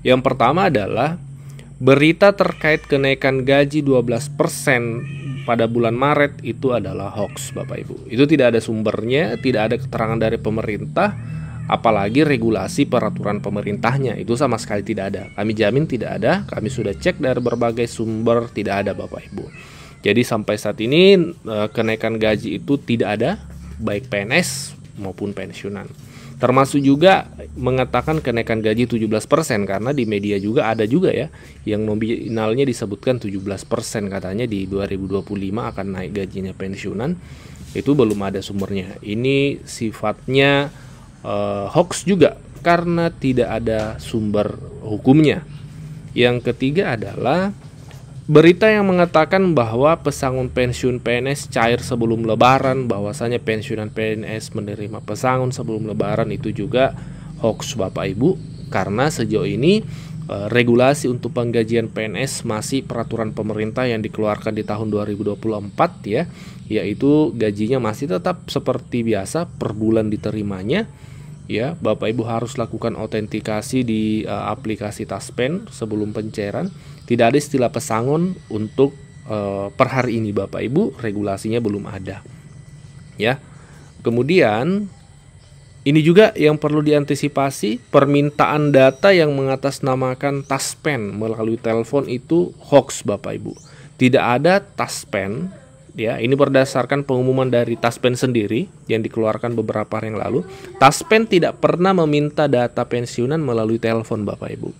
Yang pertama adalah berita terkait kenaikan gaji 12% pada bulan Maret itu adalah hoax, Bapak Ibu. Itu tidak ada sumbernya, tidak ada keterangan dari pemerintah, apalagi regulasi peraturan pemerintahnya. Itu sama sekali tidak ada. Kami jamin tidak ada, kami sudah cek dari berbagai sumber, tidak ada, Bapak Ibu. Jadi sampai saat ini kenaikan gaji itu tidak ada, baik PNS maupun pensiunan. Termasuk juga mengatakan kenaikan gaji 17%, karena di media juga ada juga ya yang nominalnya disebutkan 17% katanya di 2025 akan naik gajinya pensiunan. Itu belum ada sumbernya. Ini sifatnya hoax juga karena tidak ada sumber hukumnya. Yang ketiga adalah berita yang mengatakan bahwa pesangon pensiun PNS cair sebelum Lebaran, bahwasanya pensiunan PNS menerima pesangon sebelum Lebaran, itu juga hoax, Bapak Ibu, karena sejauh ini regulasi untuk penggajian PNS masih peraturan pemerintah yang dikeluarkan di tahun 2024 ya, yaitu gajinya masih tetap seperti biasa per bulan diterimanya. Ya, Bapak Ibu harus lakukan autentikasi di aplikasi Taspen sebelum pencairan. Tidak ada istilah pesangon untuk per hari ini, Bapak Ibu, regulasinya belum ada. Ya. Kemudian ini juga yang perlu diantisipasi, permintaan data yang mengatasnamakan Taspen melalui telepon itu hoax, Bapak Ibu. Tidak ada Taspen. Ya, ini berdasarkan pengumuman dari Taspen sendiri yang dikeluarkan beberapa hari yang lalu. Taspen tidak pernah meminta data pensiunan melalui telepon, Bapak Ibu.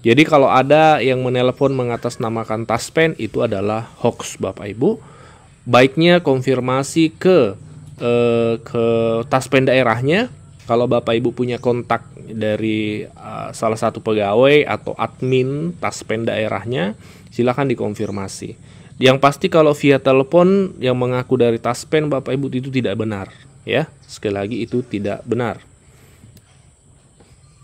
Jadi kalau ada yang menelpon mengatasnamakan Taspen, itu adalah hoax, Bapak Ibu. Baiknya konfirmasi ke Taspen daerahnya. Kalau Bapak Ibu punya kontak dari salah satu pegawai atau admin Taspen daerahnya, silakan dikonfirmasi. Yang pasti kalau via telepon yang mengaku dari Taspen, Bapak Ibu, itu tidak benar, ya. Sekali lagi itu tidak benar.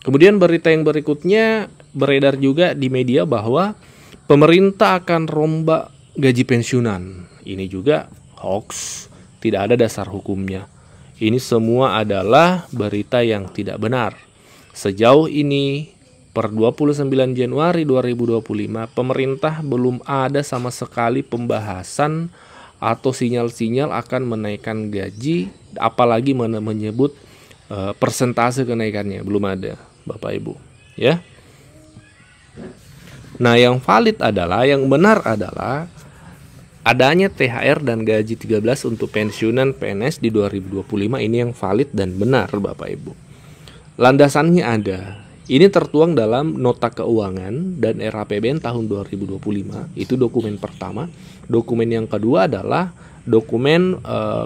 Kemudian berita yang berikutnya beredar juga di media bahwa pemerintah akan rombak gaji pensiunan. Ini juga hoax, tidak ada dasar hukumnya. Ini semua adalah berita yang tidak benar. Sejauh ini per 29 Januari 2025, pemerintah belum ada sama sekali pembahasan atau sinyal-sinyal akan menaikkan gaji, apalagi menyebut persentase kenaikannya, belum ada, Bapak Ibu, ya. Nah, yang valid adalah, yang benar adalah adanya THR dan gaji 13 untuk pensiunan PNS di 2025, ini yang valid dan benar, Bapak Ibu. Landasannya ada. Ini tertuang dalam Nota Keuangan dan RAPBN tahun 2025. Itu dokumen pertama. Dokumen yang kedua adalah dokumen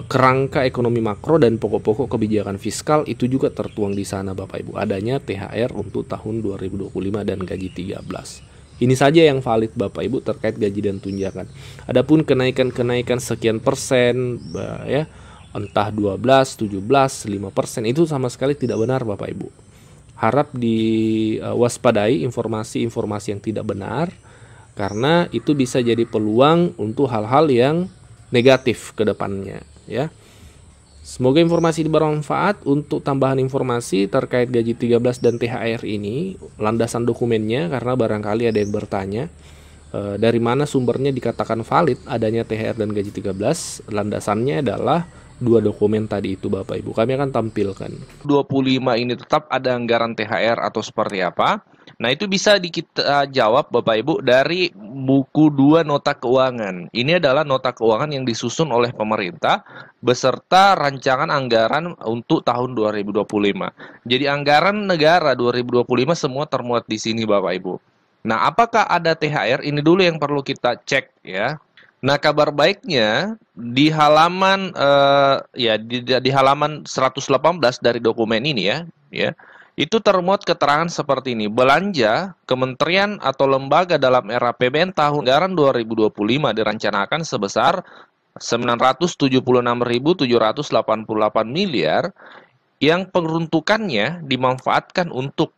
kerangka ekonomi makro dan pokok-pokok kebijakan fiskal. Itu juga tertuang di sana, Bapak Ibu. Adanya THR untuk tahun 2025 dan gaji 13. Ini saja yang valid, Bapak Ibu, terkait gaji dan tunjangan. Adapun kenaikan-kenaikan sekian persen, ya, entah 12, 17, 5%, itu sama sekali tidak benar, Bapak Ibu. Harap diwaspadai informasi-informasi yang tidak benar, karena itu bisa jadi peluang untuk hal-hal yang negatif ke depannya, ya. Semoga informasi ini bermanfaat. Untuk tambahan informasi terkait gaji 13 dan THR ini, landasan dokumennya, karena barangkali ada yang bertanya dari mana sumbernya dikatakan valid adanya THR dan gaji 13. Landasannya adalah dua dokumen tadi itu, Bapak Ibu. Kami akan tampilkan. 25 ini tetap ada anggaran THR atau seperti apa? Nah, itu bisa kita jawab, Bapak Ibu, dari buku 2 Nota Keuangan. Ini adalah nota keuangan yang disusun oleh pemerintah beserta rancangan anggaran untuk tahun 2025. Jadi anggaran negara 2025 semua termuat di sini, Bapak Ibu. Nah, apakah ada THR? Ini dulu yang perlu kita cek, ya. Nah, kabar baiknya di halaman di halaman 118 dari dokumen ini, ya. Itu termuat keterangan seperti ini. Belanja kementerian atau lembaga dalam RAPBN tahun anggaran 2025 direncanakan sebesar 976.788 miliar yang peruntukannya dimanfaatkan untuk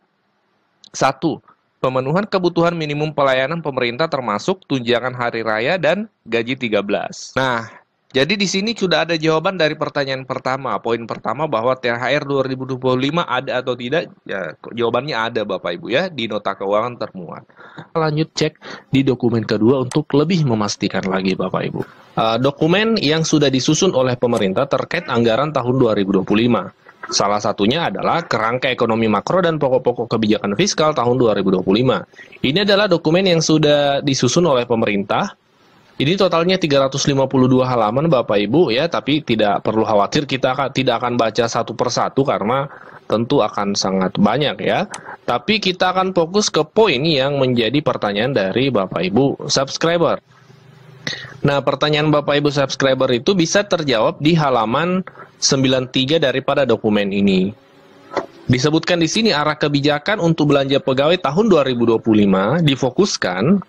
1. Pemenuhan kebutuhan minimum pelayanan pemerintah termasuk tunjangan hari raya dan gaji 13. Nah, Jadi di sini sudah ada jawaban dari pertanyaan pertama. Poin pertama bahwa THR 2025 ada atau tidak? Ya, jawabannya ada Bapak Ibu ya, di nota keuangan termuat. Lanjut cek di dokumen kedua untuk lebih memastikan lagi Bapak Ibu. Dokumen yang sudah disusun oleh pemerintah terkait anggaran tahun 2025. Salah satunya adalah Kerangka Ekonomi Makro dan Pokok-pokok Kebijakan Fiskal tahun 2025. Ini adalah dokumen yang sudah disusun oleh pemerintah. Ini totalnya 352 halaman Bapak Ibu ya, tapi tidak perlu khawatir, kita tidak akan baca satu persatu karena tentu akan sangat banyak ya. Tapi kita akan fokus ke poin yang menjadi pertanyaan dari Bapak Ibu subscriber. Nah, pertanyaan Bapak Ibu subscriber itu bisa terjawab di halaman 93 daripada dokumen ini. Disebutkan di sini arah kebijakan untuk belanja pegawai tahun 2025 difokuskan.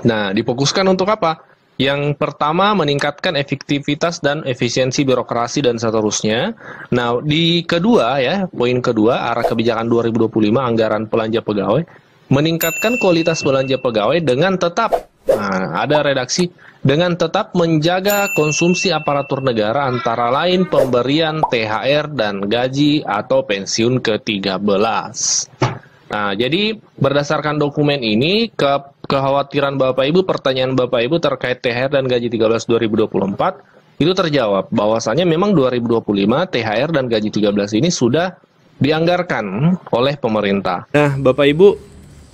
Nah, difokuskan untuk apa? Yang pertama, meningkatkan efektivitas dan efisiensi birokrasi dan seterusnya. Nah, di kedua ya, poin kedua, arah kebijakan 2025 anggaran belanja pegawai, meningkatkan kualitas belanja pegawai dengan tetap, nah, ada redaksi, dengan tetap menjaga konsumsi aparatur negara antara lain pemberian THR dan gaji atau pensiun ke-13. Nah, jadi berdasarkan dokumen ini, kekhawatiran Bapak Ibu, pertanyaan Bapak Ibu terkait THR dan gaji 13 2024 itu terjawab bahwasanya memang 2025 THR dan gaji 13 ini sudah dianggarkan oleh pemerintah. Nah, Bapak Ibu,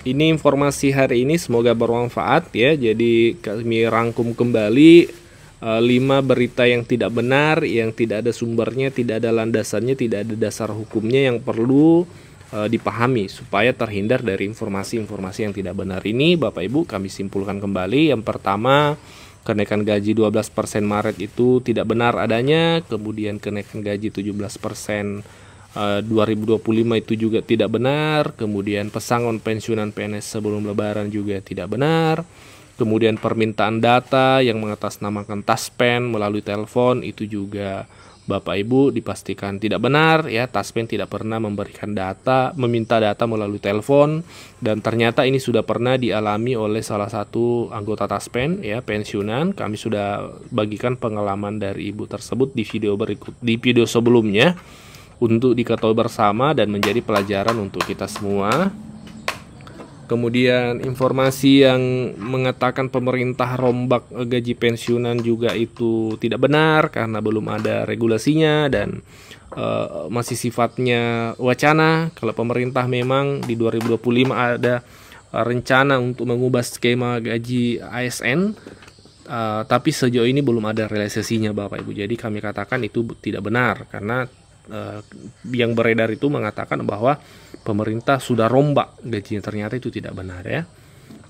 ini informasi hari ini semoga bermanfaat ya. Jadi kami rangkum kembali 5 berita yang tidak benar, yang tidak ada sumbernya, tidak ada landasannya, tidak ada dasar hukumnya yang perlu dipahami supaya terhindar dari informasi-informasi yang tidak benar ini. Bapak Ibu, kami simpulkan kembali. Yang pertama, kenaikan gaji 12% Maret itu tidak benar adanya. Kemudian kenaikan gaji 17% 2025 itu juga tidak benar. Kemudian pesangon pensiunan PNS sebelum lebaran juga tidak benar. Kemudian permintaan data yang mengatasnamakan Taspen melalui telepon itu juga Bapak Ibu dipastikan tidak benar ya. Taspen tidak pernah memberikan data, meminta data melalui telepon, dan ternyata ini sudah pernah dialami oleh salah satu anggota Taspen ya, pensiunan. Kami sudah bagikan pengalaman dari ibu tersebut di video sebelumnya untuk diketahui bersama dan menjadi pelajaran untuk kita semua. Kemudian informasi yang mengatakan pemerintah rombak gaji pensiunan juga itu tidak benar karena belum ada regulasinya dan masih sifatnya wacana. Kalau pemerintah memang di 2025 ada rencana untuk mengubah skema gaji ASN, tapi sejauh ini belum ada realisasinya Bapak Ibu. Jadi kami katakan itu tidak benar karena yang beredar itu mengatakan bahwa pemerintah sudah rombak gajinya, ternyata itu tidak benar ya.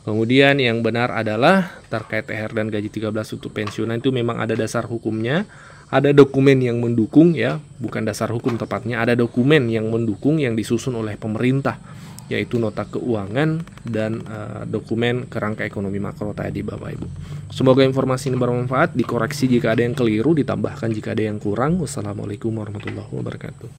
Kemudian yang benar adalah terkait THR dan gaji 13 untuk pensiunan itu memang ada dasar hukumnya, ada dokumen yang mendukung ya, bukan dasar hukum tepatnya, ada dokumen yang mendukung yang disusun oleh pemerintah, yaitu nota keuangan dan dokumen Kerangka Ekonomi Makro tadi Bapak Ibu. Semoga informasi ini bermanfaat, dikoreksi jika ada yang keliru, ditambahkan jika ada yang kurang. Wassalamualaikum warahmatullahi wabarakatuh.